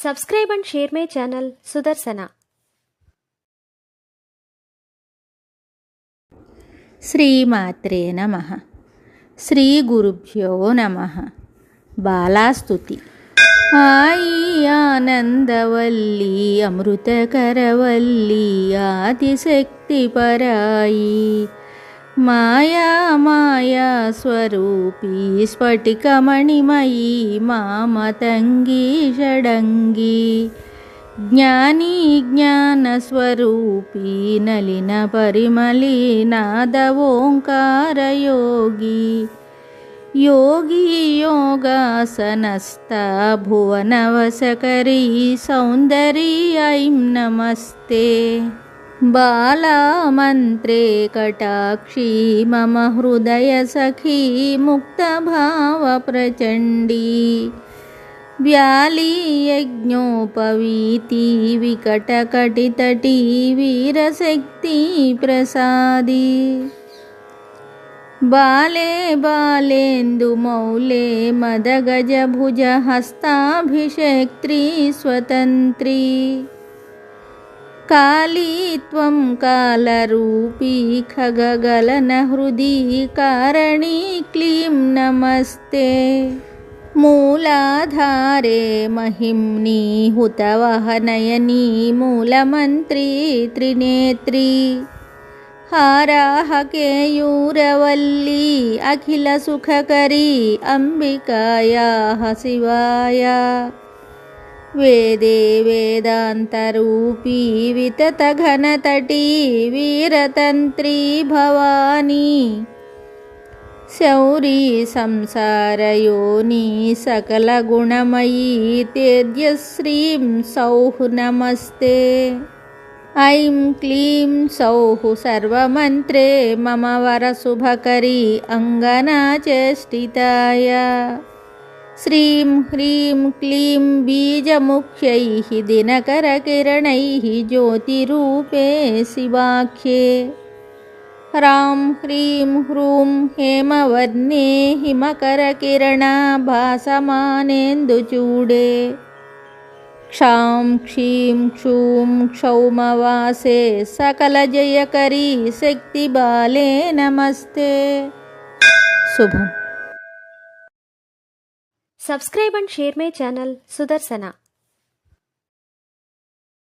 Subscribe and share my channel Sudarsana. శ్రీమాత్రే నమః. శ్రీ గురుభ్యో నమః. బాలాస్తుతి. ఆయి ఆనందవల్లి అమృతకరవల్లి ఆదిశక్తి పరాయి మాయా మాయా స్వరూపీ స్ఫటికమణిమయీ మామతంగీ షడంగీ జ్ఞానీ జ్ఞానస్వరూపీ నలిన పరిమళీ నాద ఓంకారయోగి యోగి యోగాసనస్థ భువనవసకరీ సౌందరీ ఐం నమస్తే బాలా మంత్రే కటాక్షీ మమ హృదయ సఖీ ముక్తభావ ప్రచండీ వ్యాళీ యజ్ఞోపవీతి వికటకటితటీ వీరశక్తి ప్రసాది బాలే బాలేందుమౌలే మదగజభుజ హస్తాభిషేక్త్రీ స్వతంత్రీ కాళీ త్వం కాలరూపీ ఖగగలన హృది కారణీ క్లీం నమస్తే మూలాధారే మహిమ్నీ హుతవహనయనీ మూలమంత్రీ త్రినేత్రీ హారాహకేయూరవల్లీ అఖిల సుఖకరీ అంబికాయాః శివాయ వేదే వేదాంతరూపీ వితతఘనతటీ వీరతంత్రీ భవానీ శౌరీ సంసారయోని సకల గుణమయీ తేజశ్రీం సౌః నమస్తే ఐం క్లీం సౌః సర్వమంత్రే మమ వరశుభకరీ అంగనా చేష్టితాయ శ్రీం హ్రీం క్లీం బీజముఖ్యైః దినకరకిరణైః జ్యోతిరూపే శివాఖ్యే హ్రాం హ్రీం హ్రూం హేమవర్ణే హిమకరకిరణా భాసమానేందుచూడే క్షాం క్షీం క్షూం క్షౌమవాసే సకలజయకరీ శక్తిబాలే నమస్తే. శుభం. Subscribe and share my channel Sudarsana.